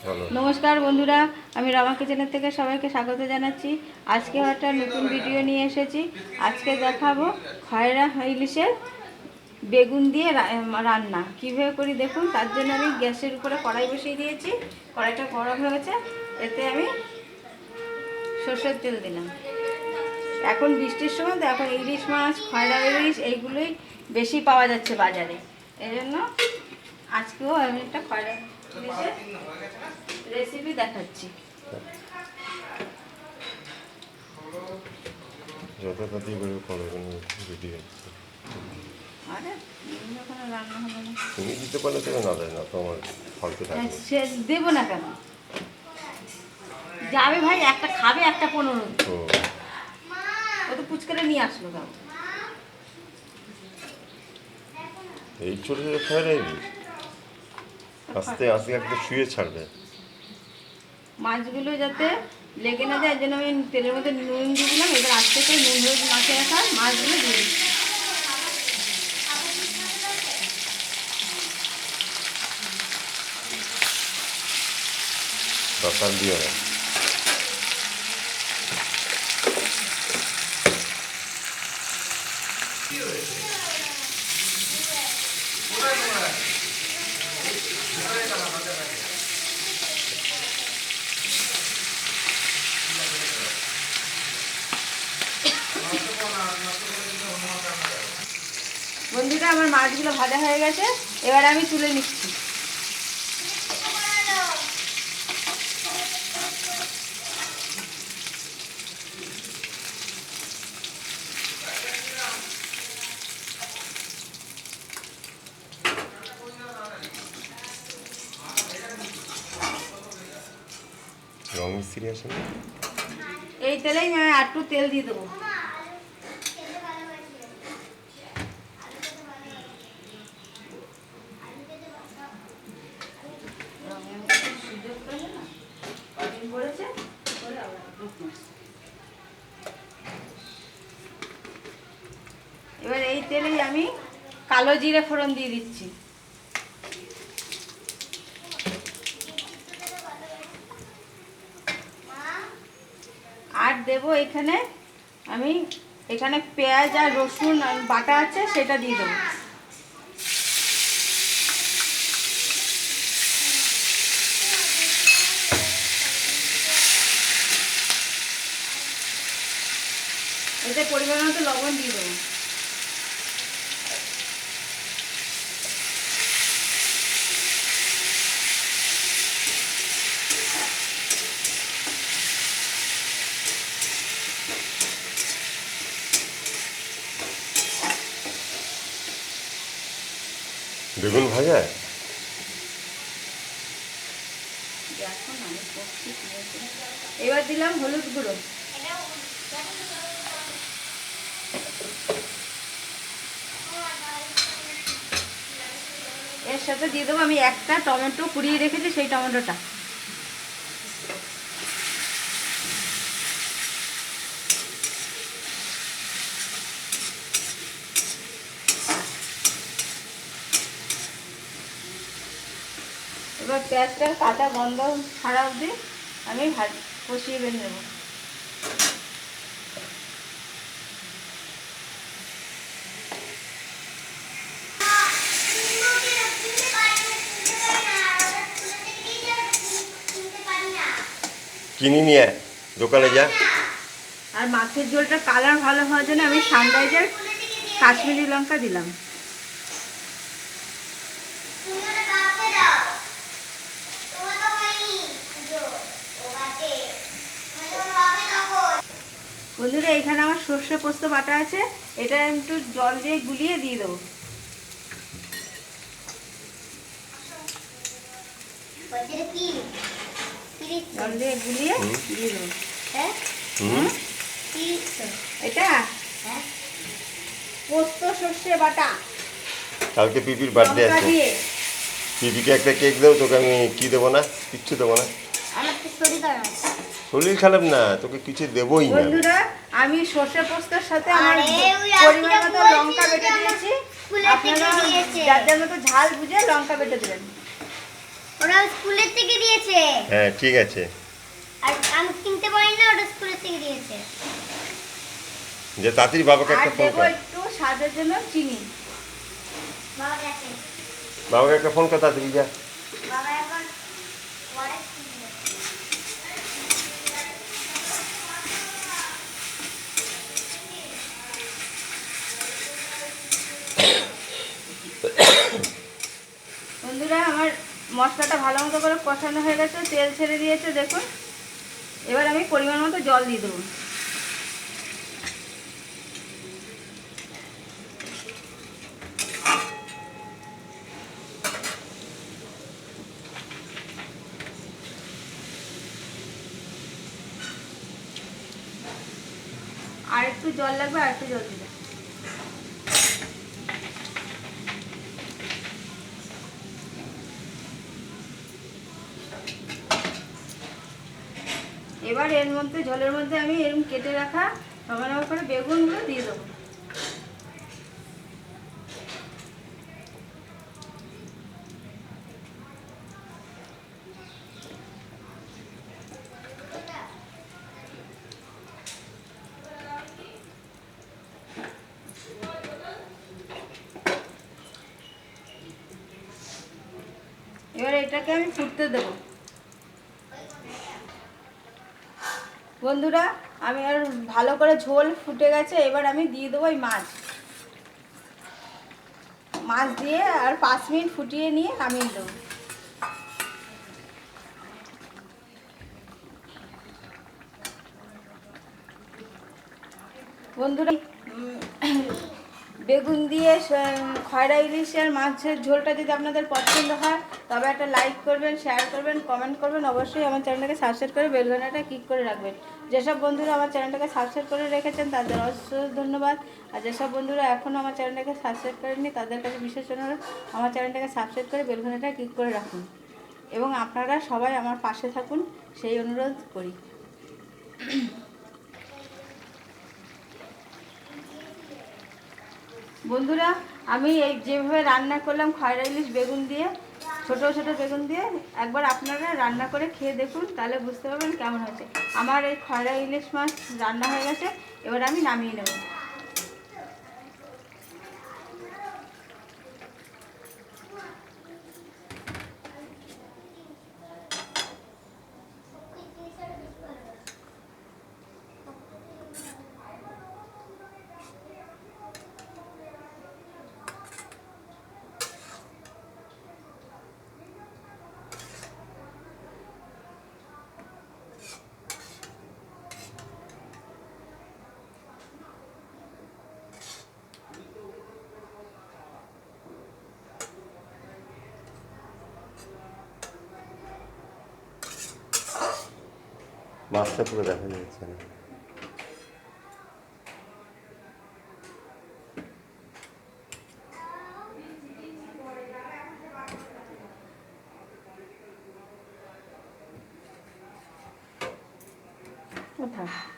নমস্কার বন্ধুরা, আমি রমা কিচেনের থেকে সবাইকে স্বাগত জানাচ্ছি। আজকে একটা নতুন ভিডিও নিয়ে এসেছি। আজকে দেখাবো খয়রা ইলিশের বেগুন দিয়ে রান্না কীভাবে করি দেখুন। তার জন্য আমি গ্যাসের উপরে কড়াই বসিয়ে দিয়েছি। কড়াইটা গরম হয়েছে, এতে আমি সর্ষের তেল দিলাম। এখন বৃষ্টির সময় তো এখন ইলিশ মাছ, খয়রা ইলিশ এইগুলোই বেশি পাওয়া যাচ্ছে বাজারে। এই জন্য আজকেও আমি একটা খয়রা ইলিশের রেসিপি দেখাচ্ছি। যথাপাতি করে করো কোনো ভিডিও। আরে যখন রান্না হবে না তুমি দিতে পারলে তবে না দেয় না তো আমার ফালতু থাকবে। সে দেবো না কেন, যাবে ভাই, একটা খাবে একটা 15। ও তো পুচকারে নিয়ে আসলো কেন? এই ছোটো ছোটো খয়রা ইলিশ আস্তে আস্তে একটা শুয়ে ছাড়বে। মাছগুলো যাতে লেগে না যায়, এই জন্য আমি তেলের মধ্যে নুন দিয়ে দিলাম। এবার আস্তে করে নুন হলুদ মাছে রাখা মাছগুলো দিয়ে দিচ্ছি। দরকার দিও না। বন্ধুরা, আমার মাছগুলো ভাজা হয়ে গেছে, এবার আমি তুলে নিচ্ছি। রং মিস্ত্রি আসে না? এই তেলেই আমি একটু তেল দিয়ে দেবো। এবার এই তেলেই আমি কালো জিরে ফোড়ন দিয়ে দিচ্ছি। আর দেবো এখানে আমি পেঁয়াজ আর রসুন বাটা আছে, সেটা দিয়ে দেবো। এতে পরিমাণ মতো লবণ দিয়ে দেবো। বেগুন ভাজা এবার দিলাম হলুদ গুঁড়ো। এর সাথে দিয়ে দেবো আমি একটা টমেটো কুড়িয়ে রেখেছি, সেই টমেটোটা। এবার পেঁয়াজটার কাঁচা গন্ধ ছাড়া অবধি আমি কষিয়ে বের নেব। কিনে নিয়ে দোকানে যা। আর মাছের ঝোলটা কালার ভালো হওয়ার জন্য আমি সানরাইজার কাশ্মীরি লঙ্কা দিলাম। বন্ধুরা, এখানে আমার সর্ষে পোস্ত বাটা আছে, এটা একটু জল দিয়ে গুলিয়ে দিয়ে দেবো। জল দিয়ে গুলিয়ে দিয়ে দেবো। এটা পোস্ত সর্ষে বাটা। কালকে পিপির বার্থডে আছে, পিপিকে একটা কেক দেবো। তোকে আমি কি দেবো না, কিচ্ছু দেবো না। শরীর খারাপ না, তোকে কিছু দেবোই না। বন্ধুরা, আমি সর্ষে পোস্তর সাথে আমার পরিমাণ মতো লঙ্কা বেটে দিয়েছি। আপনারা যার যার মতো ঝাল বুঝে লঙ্কা বেটে দেবেন। ওরা স্কুলের থেকে দিয়েছে। হ্যাঁ ঠিক আছে, আর আমি কিনতে পারি না, ওটা স্কুলের থেকে দিয়েছে। যে তাড়াতাড়ি বাবাকে আর একটা ফোন দেবো কর, একটু স্বাদের জন্য চিনি। বাবা গেছে। বাবাকে একটা ফোন কর তাড়াতাড়ি যা। বাবা এখন ওয়ারেস কিনবে। বন্ধুরা আমার মশলাটা ভালো মতো করে কষানো হয়ে গেছে, তেল ছেড়ে দিয়েছে দেখুন। এবার আমি পরিমাণ মতো জল দিয়ে দেবো। আর একটু জল লাগবে, আর একটু জল দিবে। এবার এর মধ্যে ঝোলের মধ্যে আমি এরকম কেটে রাখা লম্বা লম্বা করে বেগুনগুলো দিয়ে দেবো। এবার এটাকে আমি ফুটতে দেবো। বন্ধুরা আমি আর ভালো করে ঝোল ফুটে গেছে, এবার আমি দিয়ে দেবো এই মাছ। মাছ দিয়ে আর 5 মিনিট ফুটিয়ে নিয়ে নামিয়ে দেবো। বন্ধুরা বেগুন দিয়ে খয়রা ইলিশের মাছের ঝোলটা যদি আপনাদের পছন্দ হয় তবে একটা লাইক করবেন, শেয়ার করবেন, কমেন্ট করবেন। অবশ্যই আমার চ্যানেলটাকে সাবস্ক্রাইব করে বেল বাটনটা ক্লিক করে রাখবেন। যেসব বন্ধুরা আমার চ্যানেলটাকে সাবস্ক্রাইব করে রেখেছেন তাদের অসংখ্য ধন্যবাদ। আর যেসব বন্ধুরা এখনও আমার চ্যানেলটাকে সাবস্ক্রাইব করেননি তাদের কাছে বিশেষ অনুরোধ, আমার চ্যানেলটাকে সাবস্ক্রাইব করে বেল বাটনটা ক্লিক করে রাখুন এবং আপনারা সবাই আমার পাশে থাকুন সেই অনুরোধ করি। বন্ধুরা আমি এই যেভাবে রান্না করলাম খয়রা ইলিশ বেগুন দিয়ে, ছোট ছোট বেগুন দিয়ে, একবার আপনারা রান্না করে খেয়ে দেখুন, তাহলে বুঝতে পারবেন কেমন হয়েছে। আমার এই খয়রা ইলিশ মাছ রান্না হয়ে গেছে, এবার আমি নামিয়ে নেব। মাছটা পুরো দেখা যাচ্ছে না। কোথায়